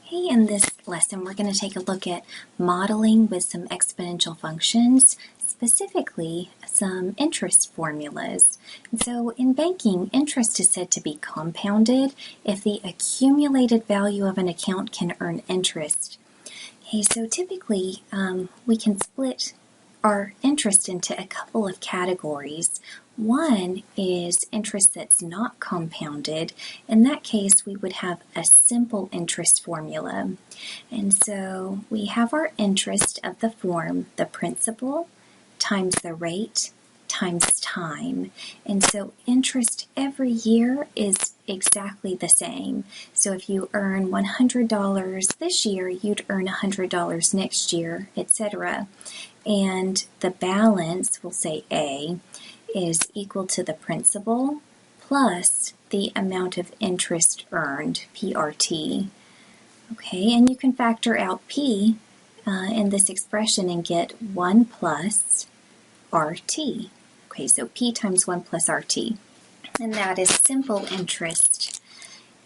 Hey, in this lesson we're going to take a look at modeling with some exponential functions, specifically some interest formulas. And so in banking, interest is said to be compounded if the accumulated value of an account can earn interest. Okay, so typically we can split our interest into a couple of categories. One is interest that's not compounded. In that case, we would have a simple interest formula. And so we have our interest of the form, the principal times the rate times time. And so interest every year is exactly the same. So if you earn $100 this year, you'd earn $100 next year, etc. And the balance, we'll say A, is equal to the principal plus the amount of interest earned, PRT. Okay, and you can factor out P in this expression and get 1 plus RT. Okay, so P times 1 plus RT. And that is simple interest.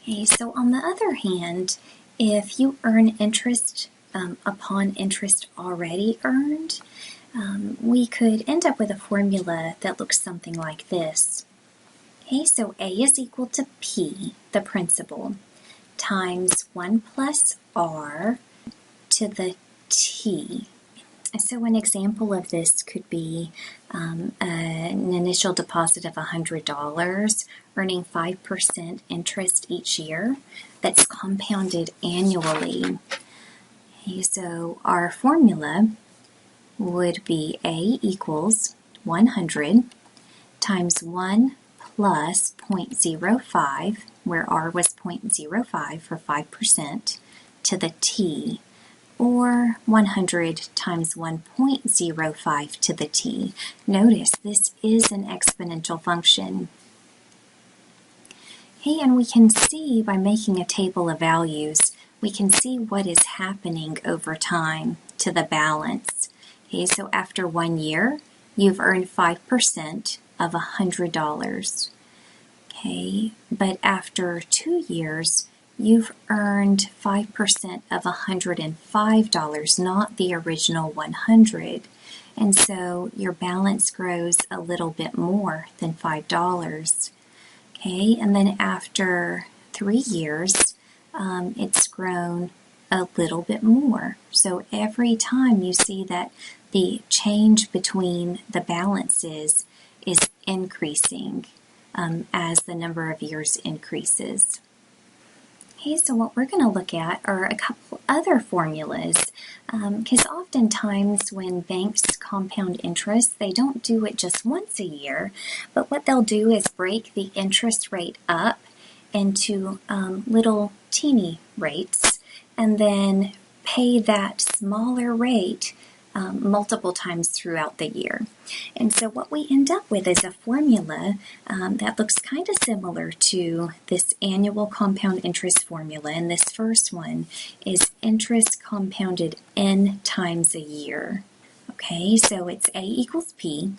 Okay, so on the other hand, if you earn interest upon interest already earned, we could end up with a formula that looks something like this. Okay, so A is equal to P, the principal, times 1 plus R to the T. So an example of this could be an initial deposit of $100, earning 5% interest each year. That's compounded annually. Okay, so our formula would be A equals 100 times 1 plus 0.05, where R was 0.05 for 5%, to the T, or 100 times 1.05 to the T. Notice this is an exponential function. Okay, and we can see by making a table of values, we can see what is happening over time to the balance. Okay, so after 1 year, you've earned 5% of $100. Okay, but after 2 years, you've earned 5% of $105, not the original 100. And so your balance grows a little bit more than $5. Okay, and then after 3 years, it's grown a little bit more. So every time you see that the change between the balances is increasing as the number of years increases. Okay, so what we're going to look at are a couple other formulas, because oftentimes when banks compound interest, they don't do it just once a year, but what they'll do is break the interest rate up into little teeny rates and then pay that smaller rate multiple times throughout the year. And so what we end up with is a formula that looks kind of similar to this annual compound interest formula. And this first one is interest compounded N times a year. Okay, so it's A equals P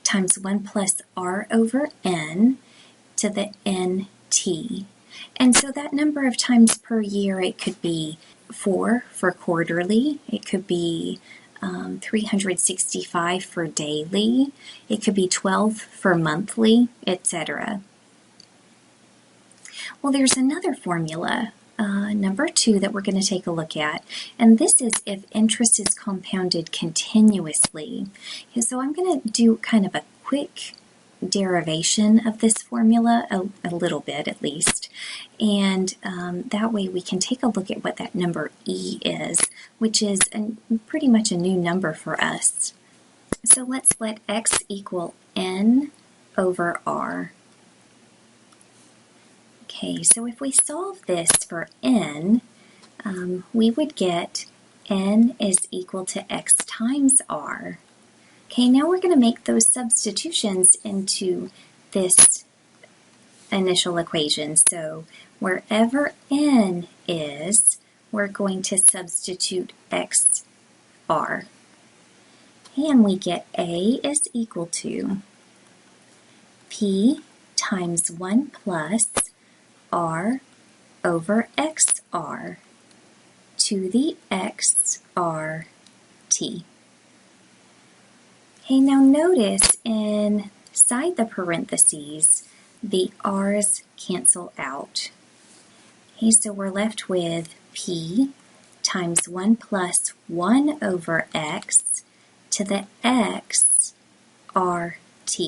times 1 plus R over N to the NT. And so that number of times per year, it could be 4 for quarterly, it could be 365 for daily, it could be 12 for monthly, etc. Well, there's another formula, number 2, that we're going to take a look at, and this is if interest is compounded continuously. Okay, so I'm going to do kind of a quick derivation of this formula, a little bit at least, and that way we can take a look at what that number E is, which is pretty much a new number for us. So let's let X equal N over R. Okay, so if we solve this for N, we would get N is equal to X times R. Okay, now we're going to make those substitutions into this initial equation. So wherever N is, we're going to substitute XR. And we get A is equal to P times 1 plus R over XR. to the x r t. Okay, now notice inside the parentheses, the r's cancel out. Okay, so we're left with p times 1 plus 1 over x to the x rt.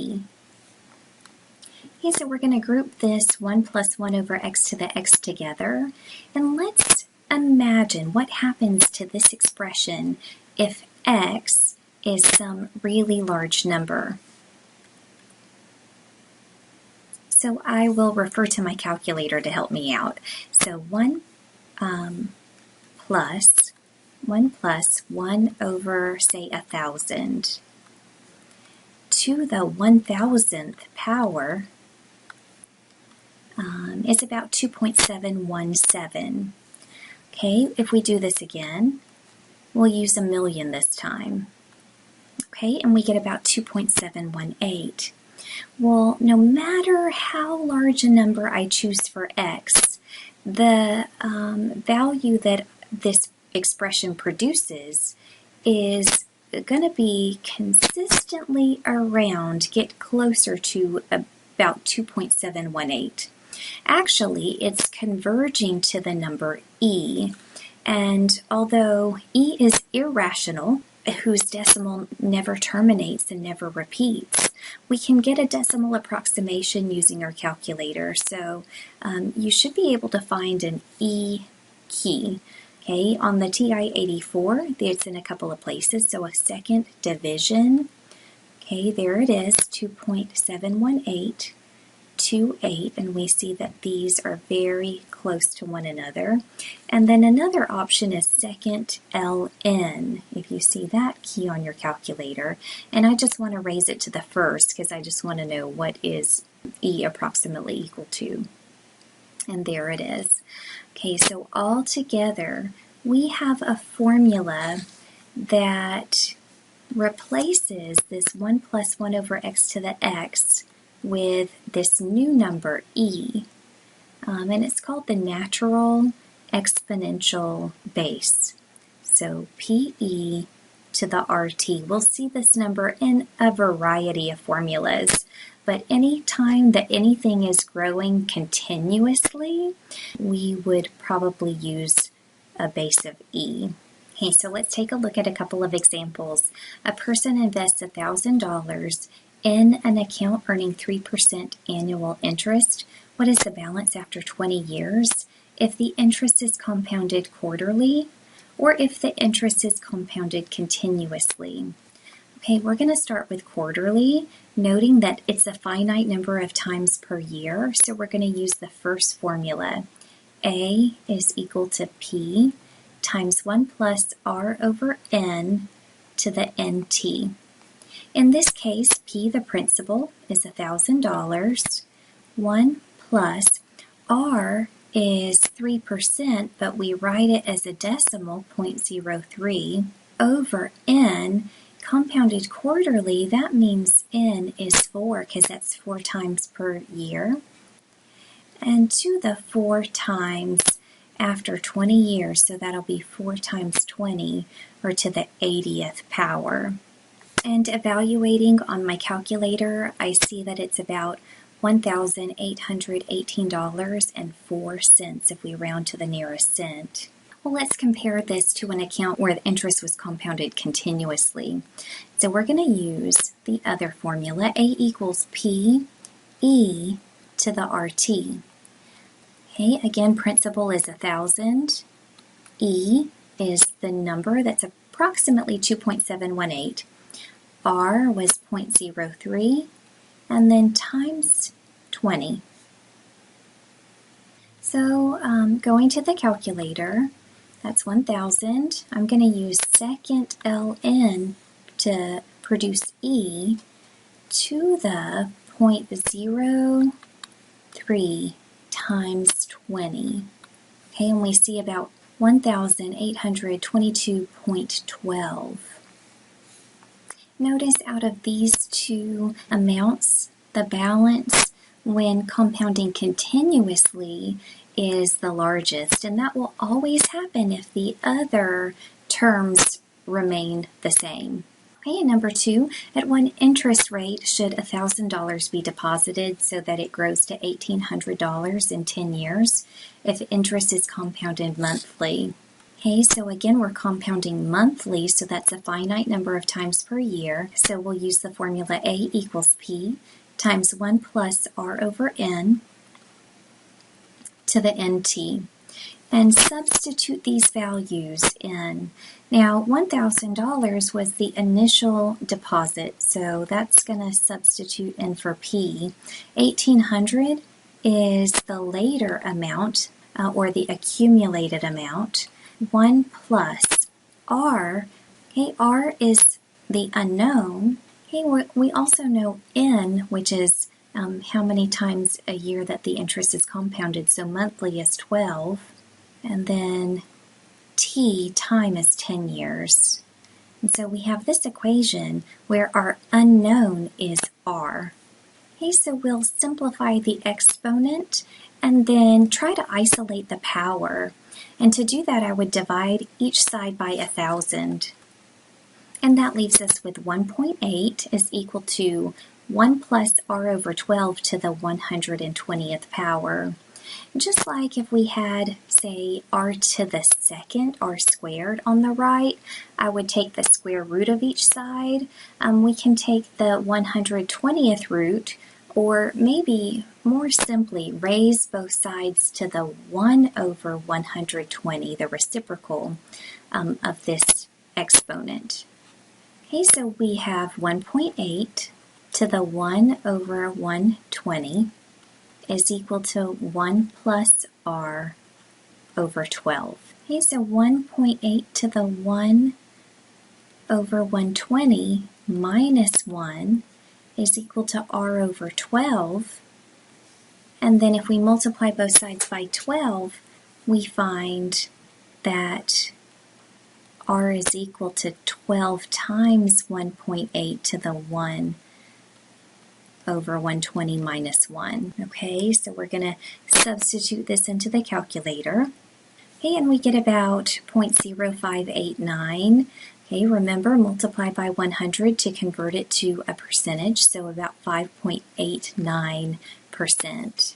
Okay, so we're going to group this 1 plus 1 over x to the x together, and let's imagine what happens to this expression if x is some really large number. So I will refer to my calculator to help me out. So 1 plus 1 over, say, 1,000 to the 1,000th power is about 2.717. Okay, if we do this again, we'll use a million this time. Okay, and we get about 2.718. Well, no matter how large a number I choose for x, the value that this expression produces is going to be consistently around, get closer to about 2.718. Actually, it's converging to the number e, and although e is irrational, whose decimal never terminates and never repeats, we can get a decimal approximation using our calculator. So you should be able to find an e key. Okay, on the TI-84, it's in a couple of places. So a second division. Okay, there it is, 2.718. 28, and we see that these are very close to one another. And then another option is second ln, if you see that key on your calculator. And I just want to raise it to the first because I just want to know what is e approximately equal to. And there it is. Okay, so all together we have a formula that replaces this 1 plus 1 over x to the x with this new number e, and it's called the natural exponential base. So PE to the RT. We'll see this number in a variety of formulas, but any time that anything is growing continuously, we would probably use a base of e. Okay, so let's take a look at a couple of examples. A person invests $1,000 in an account earning 3% annual interest. What is the balance after 20 years? If the interest is compounded quarterly, or if the interest is compounded continuously. Okay, we're going to start with quarterly, noting that it's a finite number of times per year, so we're going to use the first formula. A is equal to P times 1 plus R over N to the NT. In this case, P, the principal, is $1,000. 1 plus R is 3%, but we write it as a decimal, 0.03, over N, compounded quarterly. That means N is 4, because that's 4 times per year. And to the 4 times after 20 years, so that'll be 4 times 20, or to the 80th power. And evaluating on my calculator, I see that it's about $1,818.04 if we round to the nearest cent. Well, let's compare this to an account where the interest was compounded continuously. So we're going to use the other formula, A equals P E to the RT. Okay, again, principal is 1,000. E is the number that's approximately 2.718. R was 0.03, and then times 20. So going to the calculator, that's 1,000. I'm going to use second ln to produce E to the 0.03 times 20. Okay, and we see about 1,822.12. Notice out of these two amounts, the balance when compounding continuously is the largest, and that will always happen if the other terms remain the same. Okay, and number 2, at what interest rate should $1,000 be deposited so that it grows to $1,800 in 10 years if interest is compounded monthly? Okay, so again, we're compounding monthly, so that's a finite number of times per year. So we'll use the formula A equals P times 1 plus R over N to the NT. And substitute these values in. Now, $1,000 was the initial deposit, so that's going to substitute in for P. $1,800 is the later amount, or the accumulated amount. 1 plus R. Okay, R is the unknown. Okay, we also know N, which is how many times a year that the interest is compounded. So monthly is 12. And then T, time, is 10 years. And so we have this equation where our unknown is R. Okay, so we'll simplify the exponent and then try to isolate the power. And to do that, I would divide each side by 1,000. And that leaves us with 1.8 is equal to 1 plus R over 12 to the 120th power. Just like if we had, say, R to the second, R squared on the right, I would take the square root of each side. We can take the 120th root, or maybe more simply, raise both sides to the 1 over 120, the reciprocal of this exponent. Okay, so we have 1.8 to the 1 over 120 is equal to 1 plus R over 12. Okay, so 1.8 to the 1 over 120 minus 1 is equal to R over 12. And then if we multiply both sides by 12, we find that R is equal to 12 times 1.8 to the 1 over 120 minus 1. Okay, so we're going to substitute this into the calculator. Okay, and we get about 0.0589. Okay, remember, multiply by 100 to convert it to a percentage, so about 5.89%.